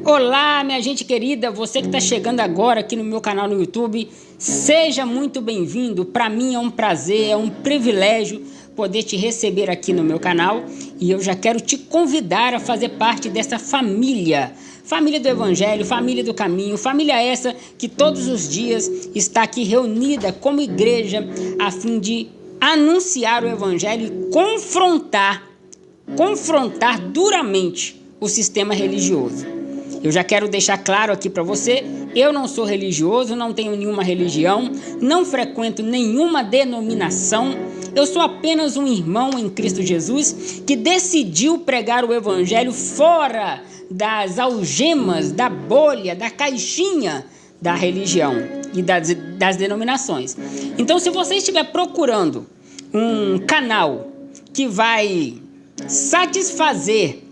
Olá, minha gente querida, você que está chegando agora aqui no meu canal no YouTube, seja muito bem-vindo. Para mim é um prazer, é um privilégio poder te receber aqui no meu canal e eu já quero te convidar a fazer parte dessa família do Evangelho, família do caminho, família essa que todos os dias está aqui reunida como igreja a fim de anunciar o Evangelho e confrontar duramente o sistema religioso. Eu já quero deixar claro aqui para você, eu não sou religioso, não tenho nenhuma religião, não frequento nenhuma denominação, eu sou apenas um irmão em Cristo Jesus que decidiu pregar o Evangelho fora das algemas, da bolha, da caixinha da religião e das denominações. Então, se você estiver procurando um canal que vai satisfazer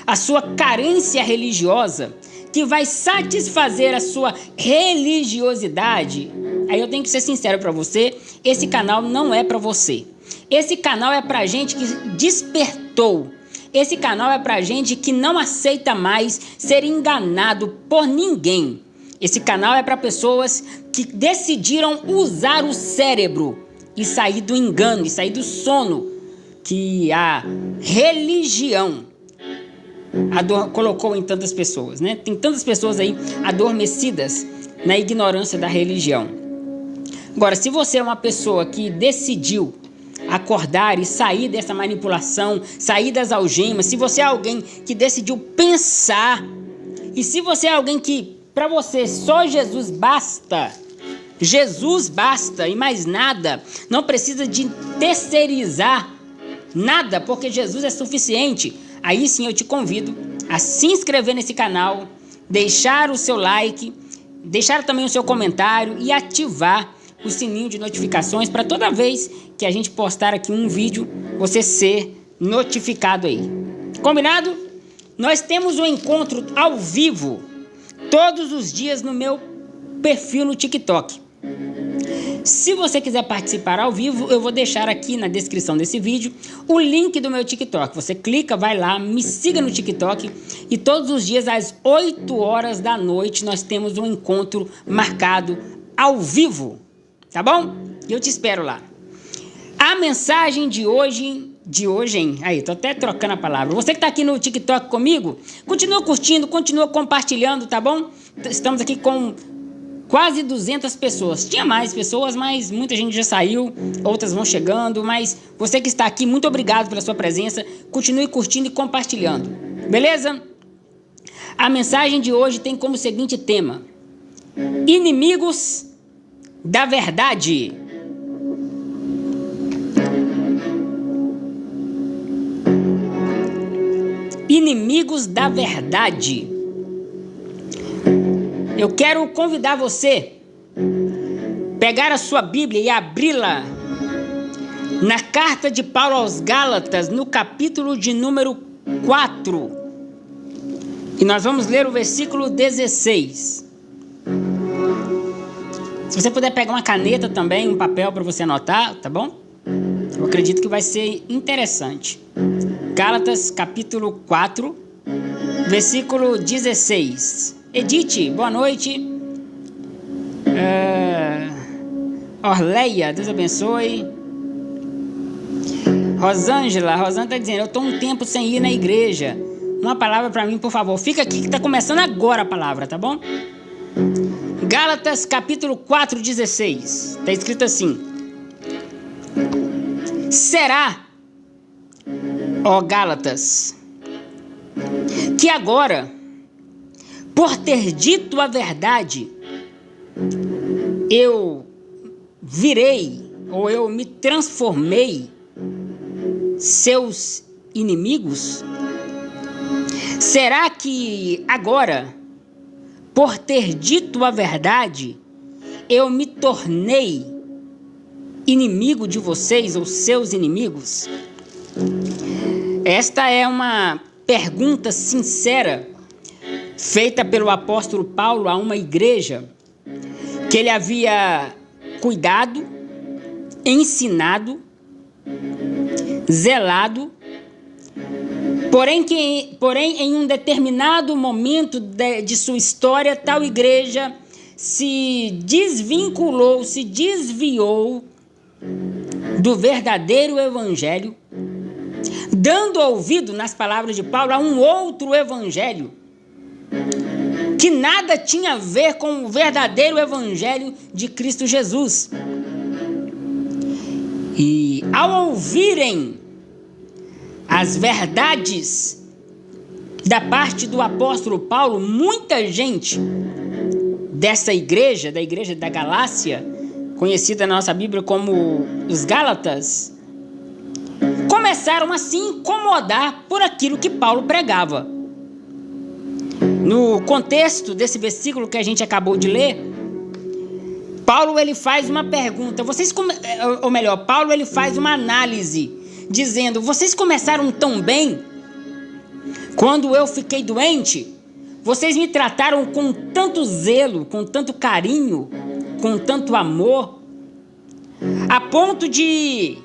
a sua carência religiosa, que vai satisfazer a sua religiosidade, aí eu tenho que ser sincero para você, esse canal não é para você. Esse canal é para gente que despertou. Esse canal é para gente que não aceita mais ser enganado por ninguém. Esse canal é para pessoas que decidiram usar o cérebro e sair do engano, e sair do sono que a religião colocou em tantas pessoas, né? Tem tantas pessoas aí adormecidas na ignorância da religião. Agora, se você é uma pessoa que decidiu acordar e sair dessa manipulação, sair das algemas, se você é alguém que decidiu pensar, e se você é alguém que, para você, só Jesus basta e mais nada, não precisa de terceirizar nada, porque Jesus é suficiente, aí sim eu te convido a se inscrever nesse canal, deixar o seu like, deixar também o seu comentário e ativar o sininho de notificações para toda vez que a gente postar aqui um vídeo, você ser notificado aí. Combinado? Nós temos um encontro ao vivo todos os dias no meu perfil no TikTok. Se você quiser participar ao vivo, eu vou deixar aqui na descrição desse vídeo o link do meu TikTok. Você clica, vai lá, me siga no TikTok e todos os dias às 8 horas da noite nós temos um encontro marcado ao vivo, tá bom? Eu te espero lá. A mensagem de hoje, hein? Aí, tô até trocando a palavra. Você que tá aqui no TikTok comigo, continua curtindo, continua compartilhando, tá bom? Estamos aqui com quase 200 pessoas. Tinha mais pessoas, mas muita gente já saiu, outras vão chegando, mas você que está aqui, muito obrigado pela sua presença. Continue curtindo e compartilhando. Beleza? A mensagem de hoje tem como seguinte tema: inimigos da verdade. Inimigos da verdade. Eu quero convidar você a pegar a sua Bíblia e abri-la na carta de Paulo aos Gálatas, no capítulo de número 4. E nós vamos ler o versículo 16. Se você puder pegar uma caneta também, um papel para você anotar, tá bom? Eu acredito que vai ser interessante. Gálatas, capítulo 4, versículo 16. Edith, boa noite. Orleia, Deus abençoe. Rosângela está dizendo, eu estou um tempo sem ir na igreja. Uma palavra para mim, por favor. Fica aqui que está começando agora a palavra, tá bom? Gálatas, capítulo 4, 16. Está escrito assim: será, ó Gálatas, que agora, por ter dito a verdade, eu virei, ou eu me transformei seus inimigos? Será que agora, por ter dito a verdade, eu me tornei inimigo de vocês, ou seus inimigos? Esta é uma pergunta sincera feita pelo apóstolo Paulo a uma igreja que ele havia cuidado, ensinado, zelado Porém, em um determinado momento de sua história, tal igreja se desvinculou, se desviou do verdadeiro evangelho, dando ouvido, nas palavras de Paulo, a um outro evangelho, que nada tinha a ver com o verdadeiro evangelho de Cristo Jesus. E ao ouvirem as verdades da parte do apóstolo Paulo, muita gente dessa igreja, da igreja da Galácia, conhecida na nossa Bíblia como os Gálatas, começaram a se incomodar por aquilo que Paulo pregava. No contexto desse versículo que a gente acabou de ler, Paulo ele faz uma pergunta, Paulo ele faz uma análise, dizendo: vocês começaram tão bem, quando eu fiquei doente, vocês me trataram com tanto zelo, com tanto carinho, com tanto amor, a ponto de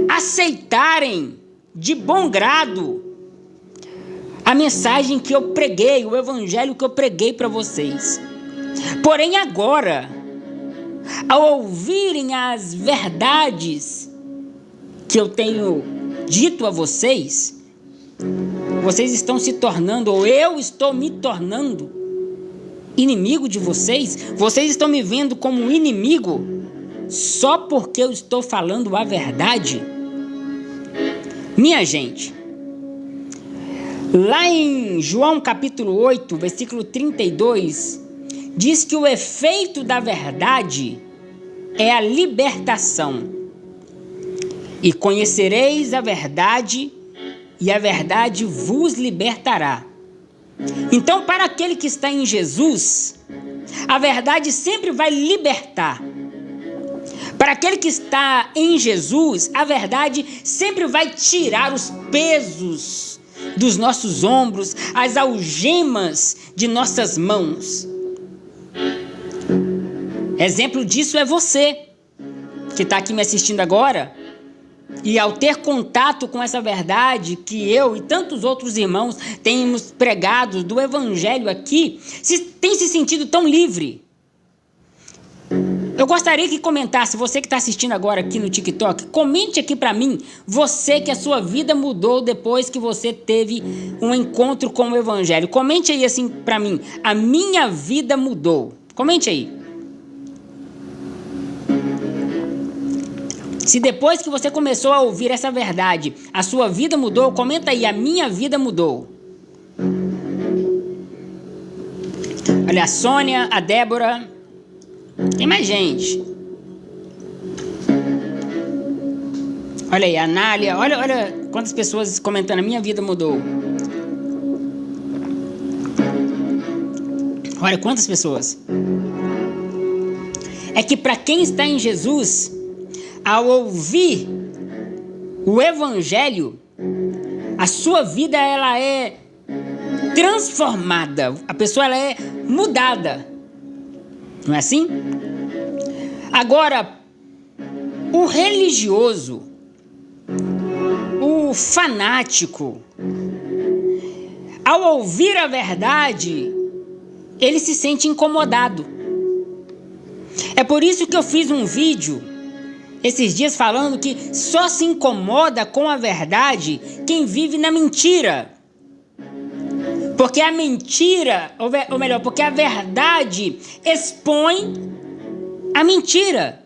aceitarem de bom grado a mensagem que eu preguei, o evangelho que eu preguei para vocês. Porém agora, ao ouvirem as verdades que eu tenho dito a vocês, vocês estão se tornando, ou eu estou me tornando, inimigo de vocês. Vocês estão me vendo como um inimigo só porque eu estou falando a verdade. Minha gente, lá em João capítulo 8, versículo 32, diz que o efeito da verdade é a libertação. E conhecereis a verdade, e a verdade vos libertará. Então, para aquele que está em Jesus, a verdade sempre vai libertar. Para aquele que está em Jesus, a verdade sempre vai tirar os pesos dos nossos ombros, as algemas de nossas mãos. Exemplo disso é você, que está aqui me assistindo agora, e ao ter contato com essa verdade que eu e tantos outros irmãos temos pregado do evangelho aqui, tem se sentido tão livre. Eu gostaria que comentasse, você que está assistindo agora aqui no TikTok, comente aqui para mim, você que a sua vida mudou depois que você teve um encontro com o evangelho. Comente aí assim para mim: a minha vida mudou. Comente aí. Se depois que você começou a ouvir essa verdade, a sua vida mudou, comenta aí: a minha vida mudou. Olha, a Sônia, a Débora, tem mais gente. Olha aí, a Nália, olha quantas pessoas comentando: a minha vida mudou. Olha quantas pessoas. É que para quem está em Jesus, ao ouvir o evangelho, a sua vida ela é transformada, a pessoa ela é mudada, não é assim? Agora, o religioso, o fanático, ao ouvir a verdade, ele se sente incomodado. É por isso que eu fiz um vídeo esses dias falando que só se incomoda com a verdade quem vive na mentira. Porque a mentira, ou melhor, porque a verdade expõe a mentira.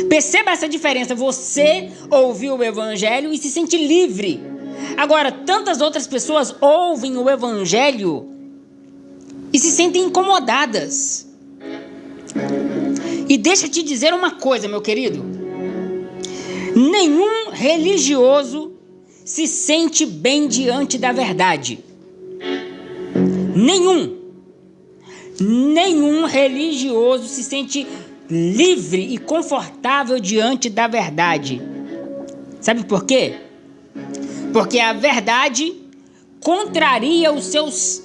Perceba essa diferença. Você ouviu o evangelho e se sente livre. Agora, tantas outras pessoas ouvem o evangelho e se sentem incomodadas. E deixa eu te dizer uma coisa, meu querido. Nenhum religioso se sente bem diante da verdade. Nenhum religioso se sente livre e confortável diante da verdade. Sabe por quê? Porque a verdade contraria os seus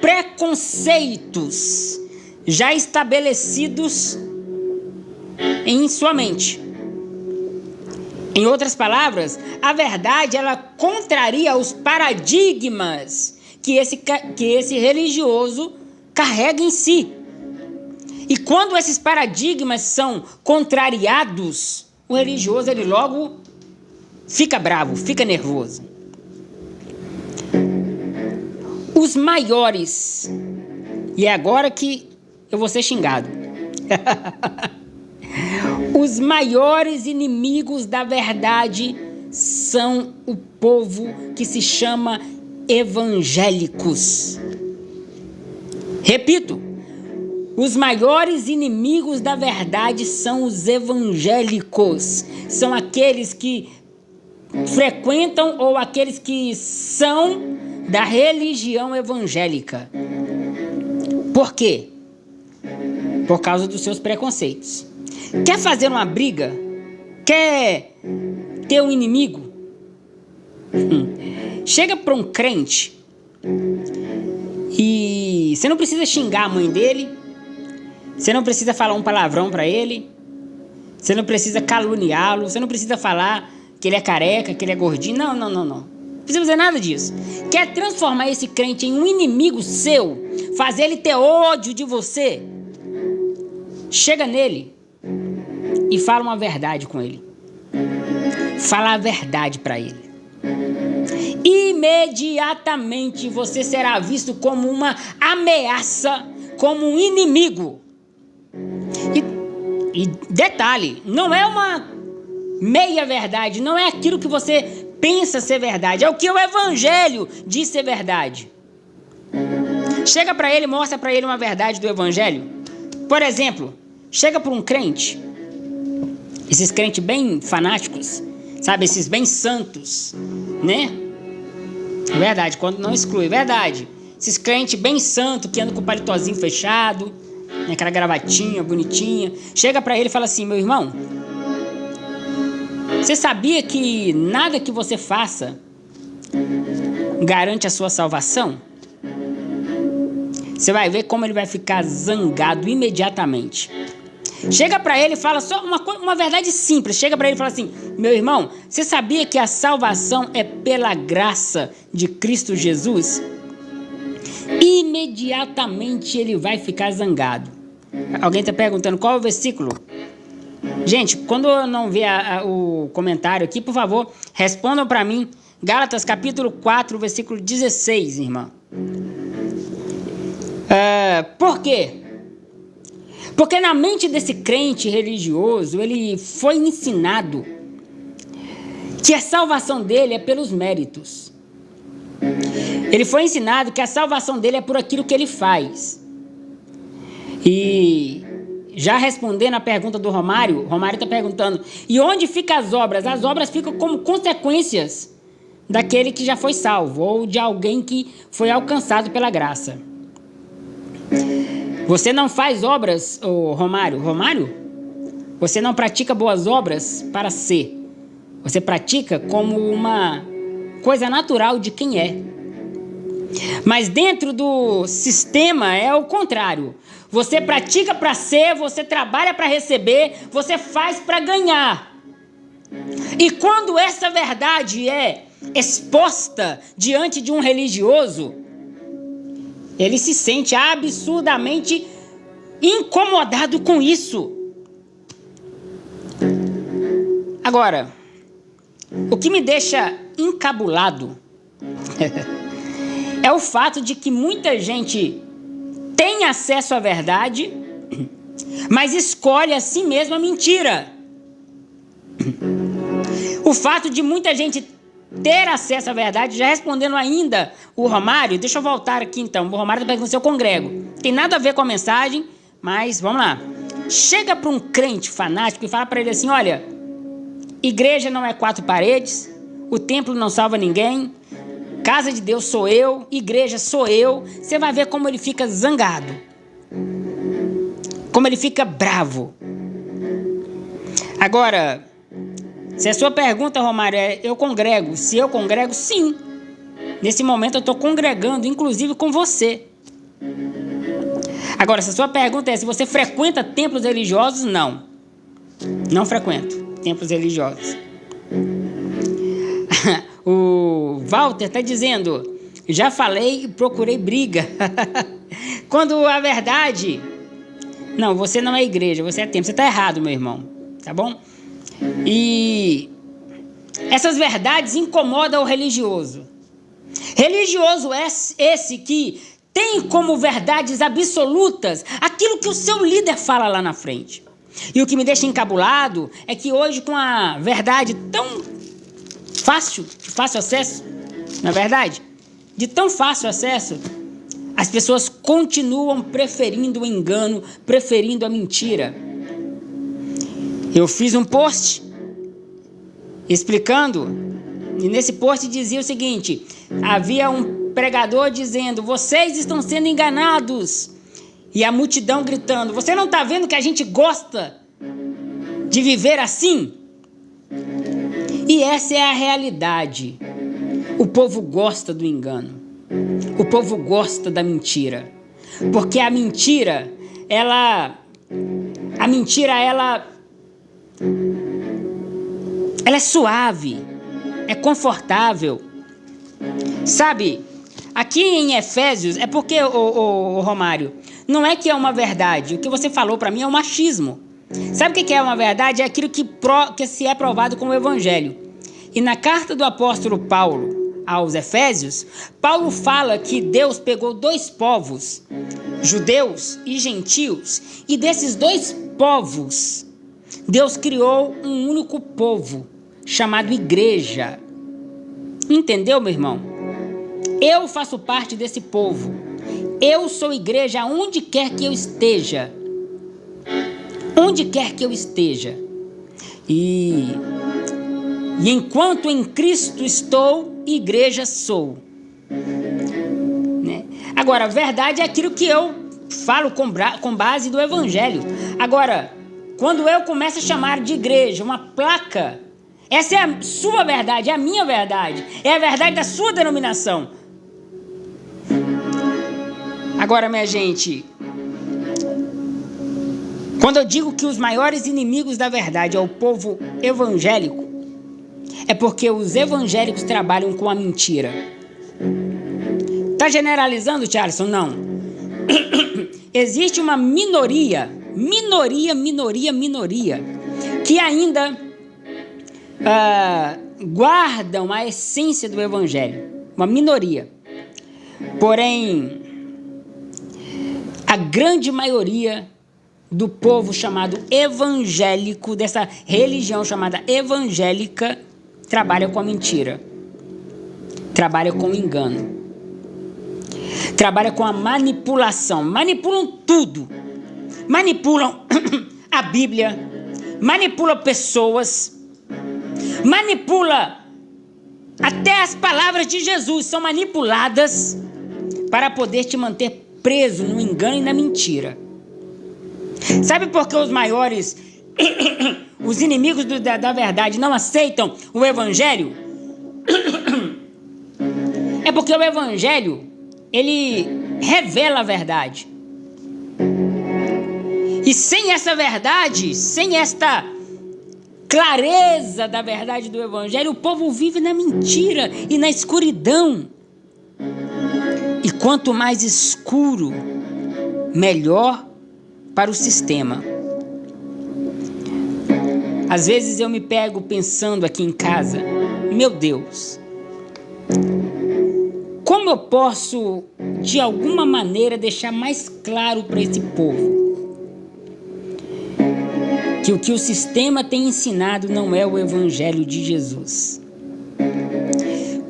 preconceitos já estabelecidos em sua mente. Em outras palavras, a verdade ela contraria os paradigmas que esse religioso carrega em si. E quando esses paradigmas são contrariados, o religioso ele logo fica bravo, fica nervoso. Os maiores, e é agora que eu vou ser xingado, os maiores inimigos da verdade são o povo que se chama evangélicos. Repito, os maiores inimigos da verdade são os evangélicos. São aqueles que frequentam ou aqueles que são da religião evangélica. Por quê? Por causa dos seus preconceitos. Quer fazer uma briga? Quer ter um inimigo? Chega para um crente e você não precisa xingar a mãe dele, você não precisa falar um palavrão para ele, você não precisa caluniá-lo, você não precisa falar que ele é careca, que ele é gordinho. Não precisa fazer nada disso. Quer transformar esse crente em um inimigo seu, fazer ele ter ódio de você? Chega nele e fala uma verdade com ele. Fala a verdade para ele. Imediatamente você será visto como uma ameaça, como um inimigo. E detalhe, não é uma meia verdade, não é aquilo que você pensa ser verdade, é o que o evangelho diz ser verdade. Chega para ele, mostra para ele uma verdade do evangelho. Por exemplo, chega para um crente, esses crentes bem fanáticos, sabe, esses bem santos, né? É verdade, quando não exclui, é verdade. Esses crentes bem santos que andam com o palitozinho fechado, né, aquela gravatinha bonitinha. Chega para ele e fala assim: meu irmão, você sabia que nada que você faça garante a sua salvação? Você vai ver como ele vai ficar zangado imediatamente. Chega para ele e fala só uma verdade simples. Chega para ele e fala assim: meu irmão, você sabia que a salvação é pela graça de Cristo Jesus? Imediatamente ele vai ficar zangado. Alguém está perguntando qual é o versículo? Gente, quando eu não ver o comentário aqui, por favor, respondam para mim. Gálatas capítulo 4, versículo 16, irmão. Por quê? Porque na mente desse crente religioso, ele foi ensinado que a salvação dele é pelos méritos. Ele foi ensinado que a salvação dele é por aquilo que ele faz. E já respondendo a pergunta do Romário está perguntando: e onde ficam as obras? As obras ficam como consequências daquele que já foi salvo, ou de alguém que foi alcançado pela graça. Você não faz obras, Romário, você não pratica boas obras para ser. Você pratica como uma coisa natural de quem é. Mas dentro do sistema é o contrário. Você pratica para ser, você trabalha para receber, você faz para ganhar. E quando essa verdade é exposta diante de um religioso, ele se sente absurdamente incomodado com isso. Agora, o que me deixa encabulado é o fato de que muita gente tem acesso à verdade, mas escolhe a si mesma a mentira. O fato de muita gente ter acesso à verdade, já respondendo ainda o Romário, deixa eu voltar aqui então, o Romário está perguntando se eu congrego. Tem nada a ver com a mensagem, mas vamos lá. Chega para um crente fanático e fala para ele assim: olha, igreja não é 4 paredes, o templo não salva ninguém, casa de Deus sou eu, igreja sou eu. Você vai ver como ele fica zangado, como ele fica bravo. Agora, se a sua pergunta, Romário, é: eu congrego? Se eu congrego, sim. Nesse momento eu estou congregando, inclusive com você. Agora, se a sua pergunta é se você frequenta templos religiosos, não. Não frequento templos religiosos. O Walter está dizendo, já falei e procurei briga. Quando a verdade... Não, você não é igreja, você é templo. Você está errado, meu irmão, tá bom? E essas verdades incomodam o religioso. Religioso é esse que tem como verdades absolutas aquilo que o seu líder fala lá na frente. E o que me deixa encabulado é que hoje, com a verdade tão fácil, de fácil acesso, na verdade, de tão fácil acesso, as pessoas continuam preferindo o engano, preferindo a mentira. Eu fiz um post explicando, e nesse post dizia o seguinte: havia um pregador dizendo, vocês estão sendo enganados, e a multidão gritando, você não está vendo que a gente gosta de viver assim? E essa é a realidade. O povo gosta do engano, o povo gosta da mentira, porque a mentira é suave, é confortável. Sabe, aqui em Efésios, é porque, o Romário, não é que é uma verdade. O que você falou para mim é um machismo. Sabe o que é uma verdade? É aquilo que se é provado como evangelho. E na carta do apóstolo Paulo aos Efésios, Paulo fala que Deus pegou dois povos, judeus e gentios, e desses dois povos, Deus criou um único povo, chamado igreja. Entendeu, meu irmão? Eu faço parte desse povo. Eu sou igreja onde quer que eu esteja. Onde quer que eu esteja. E enquanto em Cristo estou, igreja sou. Né? Agora, a verdade é aquilo que eu falo com base do evangelho. Agora, quando eu começo a chamar de igreja uma placa, essa é a sua verdade, é a minha verdade, é a verdade da sua denominação. Agora, minha gente, quando eu digo que os maiores inimigos da verdade é o povo evangélico, é porque os evangélicos trabalham com a mentira. Tá generalizando, Charleston? Não. Existe uma minoria, que ainda guardam a essência do evangelho. Uma minoria. Porém, a grande maioria do povo chamado evangélico, dessa religião chamada evangélica, trabalha com a mentira, trabalha com o engano, trabalha com a manipulação. Manipulam tudo. Manipulam a Bíblia, manipulam pessoas, manipula até as palavras de Jesus, são manipuladas para poder te manter preso no engano e na mentira. Sabe por que os maiores, os inimigos da verdade não aceitam o evangelho? É porque o evangelho, ele revela a verdade. E sem essa verdade, sem esta clareza da verdade do evangelho, o povo vive na mentira e na escuridão. E quanto mais escuro, melhor para o sistema. Às vezes eu me pego pensando aqui em casa, meu Deus, como eu posso de alguma maneira deixar mais claro para esse povo que o que o sistema tem ensinado não é o evangelho de Jesus?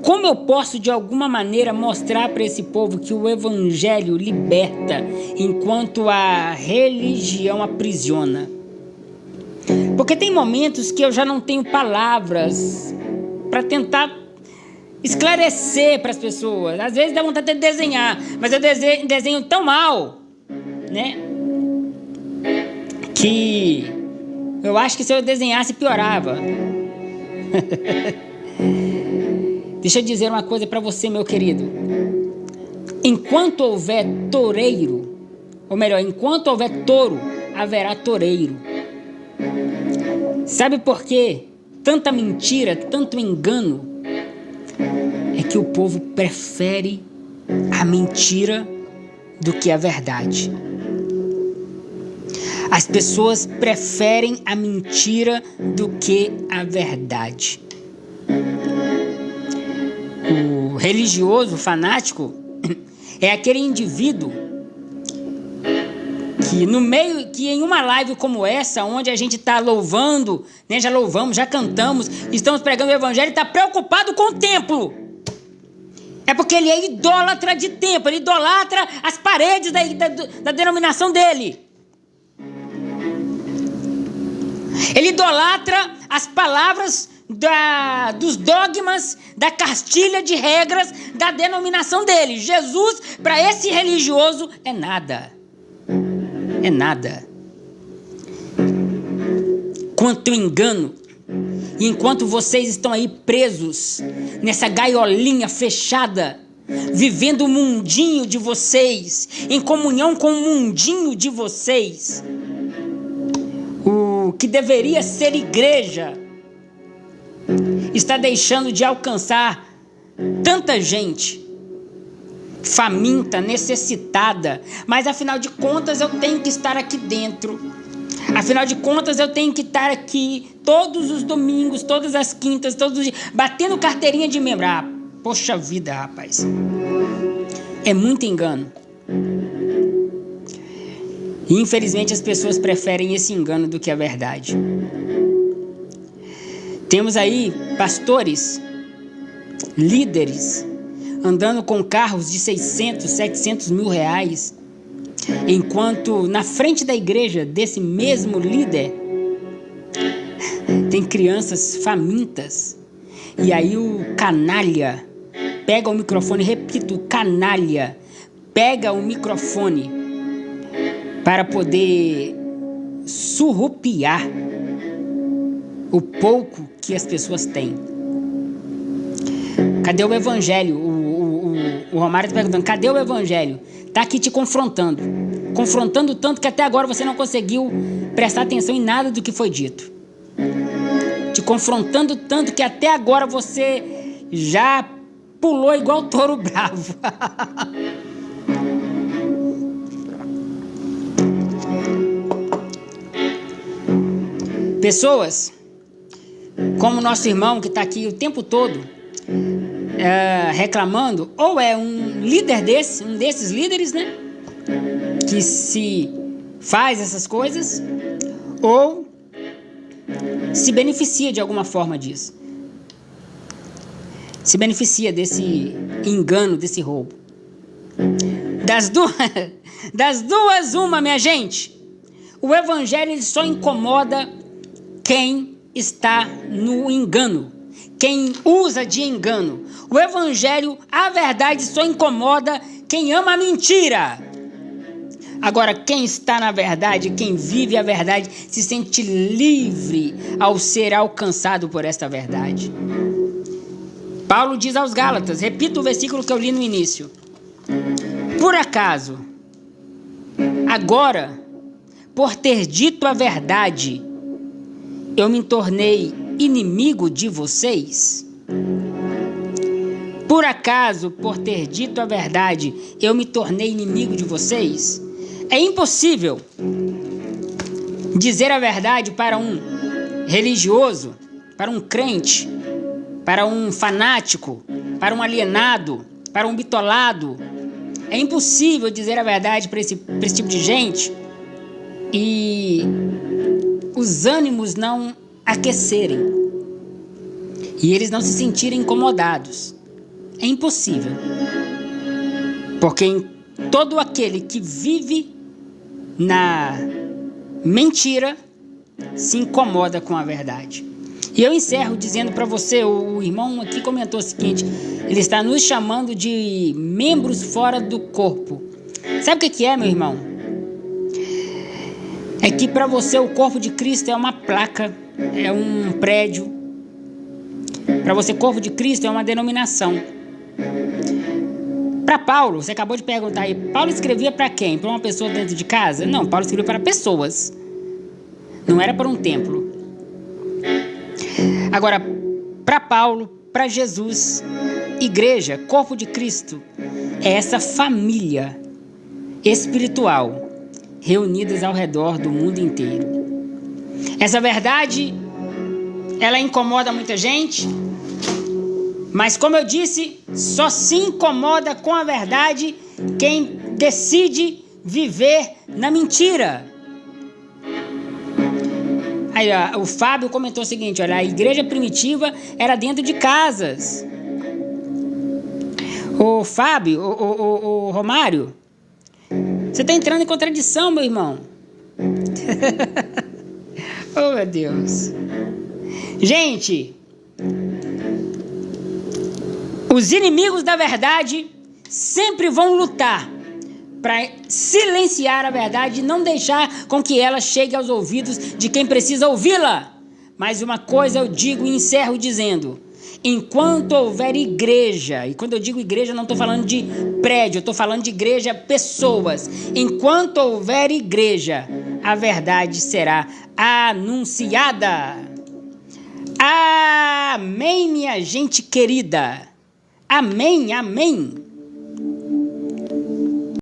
Como eu posso de alguma maneira mostrar para esse povo que o evangelho liberta enquanto a religião aprisiona? Porque tem momentos que eu já não tenho palavras para tentar esclarecer para as pessoas. Às vezes dá vontade de desenhar, mas eu desenho tão mal, né? Que eu acho que se eu desenhasse piorava. Deixa eu dizer uma coisa para você, meu querido. Enquanto houver toureiro, ou melhor, enquanto houver touro, haverá toureiro. Sabe por quê? Tanta mentira, tanto engano. que o povo prefere a mentira do que a verdade. As pessoas preferem a mentira do que a verdade. O religioso, fanático, é aquele indivíduo que em uma live como essa, onde a gente está louvando, né, já louvamos, já cantamos, estamos pregando o evangelho, está preocupado com o templo. É porque ele é idólatra de templo, ele idolatra as paredes da denominação dele. Ele idolatra as palavras dos dogmas, da cartilha de regras da denominação dele. Jesus, para esse religioso, é nada. É nada. Quanto engano. E enquanto vocês estão aí presos nessa gaiolinha fechada, vivendo o mundinho de vocês, em comunhão com o mundinho de vocês, o que deveria ser igreja está deixando de alcançar tanta gente faminta, necessitada, mas afinal de contas eu tenho que estar aqui dentro. Afinal de contas, eu tenho que estar aqui todos os domingos, todas as quintas, todos os dias, batendo carteirinha de membro. Ah, poxa vida, rapaz. É muito engano. E infelizmente as pessoas preferem esse engano do que a verdade. Temos aí pastores, líderes, andando com carros de 600, 700 mil reais, enquanto na frente da igreja desse mesmo líder tem crianças famintas. E aí o canalha pega o microfone, repito, o canalha pega o microfone para poder surrupiar o pouco que as pessoas têm. Cadê o evangelho? O Romário está perguntando, cadê o evangelho? Está aqui te confrontando. Confrontando tanto que até agora você não conseguiu prestar atenção em nada do que foi dito. Te confrontando tanto que até agora você já pulou igual touro bravo. Pessoas como nosso irmão que está aqui o tempo todo reclamando, ou é um líder um desses líderes, né, que se faz essas coisas, ou se beneficia de alguma forma disso. Se beneficia desse engano, desse roubo. Das duas, uma, minha gente. O evangelho ele só incomoda quem está no engano, quem usa de engano. O evangelho, a verdade, só incomoda quem ama a mentira. Agora, quem está na verdade, quem vive a verdade, se sente livre ao ser alcançado por esta verdade. Paulo diz aos Gálatas, repito o versículo que eu li no início: por acaso, agora, por ter dito a verdade, eu me tornei inimigo de vocês? Por acaso, por ter dito a verdade, eu me tornei inimigo de vocês? É impossível dizer a verdade para um religioso, para um crente, para um fanático, para um alienado, para um bitolado. É impossível dizer a verdade para esse tipo de gente e os ânimos não aquecerem e eles não se sentirem incomodados. É impossível, porque todo aquele que vive na mentira se incomoda com a verdade. E eu encerro dizendo para você, o irmão aqui comentou o seguinte, ele está nos chamando de membros fora do corpo. Sabe o que é, meu irmão? É que para você o corpo de Cristo é uma placa, é um prédio. Para você, corpo de Cristo é uma denominação. Para Paulo, você acabou de perguntar aí, Paulo escrevia para quem? Para uma pessoa dentro de casa? Não, Paulo escrevia para pessoas. Não era para um templo. Agora, para Paulo, para Jesus, igreja, corpo de Cristo, é essa família espiritual reunidas ao redor do mundo inteiro. Essa verdade, ela incomoda muita gente, mas como eu disse, só se incomoda com a verdade quem decide viver na mentira. Aí, ó, o Fábio comentou o seguinte, olha, a igreja primitiva era dentro de casas. Ô Fábio, ô Romário, você está entrando em contradição, meu irmão. Oh, meu Deus. Gente, os inimigos da verdade sempre vão lutar para silenciar a verdade e não deixar com que ela chegue aos ouvidos de quem precisa ouvi-la. Mas uma coisa eu digo e encerro dizendo: enquanto houver igreja, e quando eu digo igreja não estou falando de prédio, eu estou falando de igreja, pessoas. Enquanto houver igreja, a verdade será anunciada. Amém, minha gente querida. Amém, amém.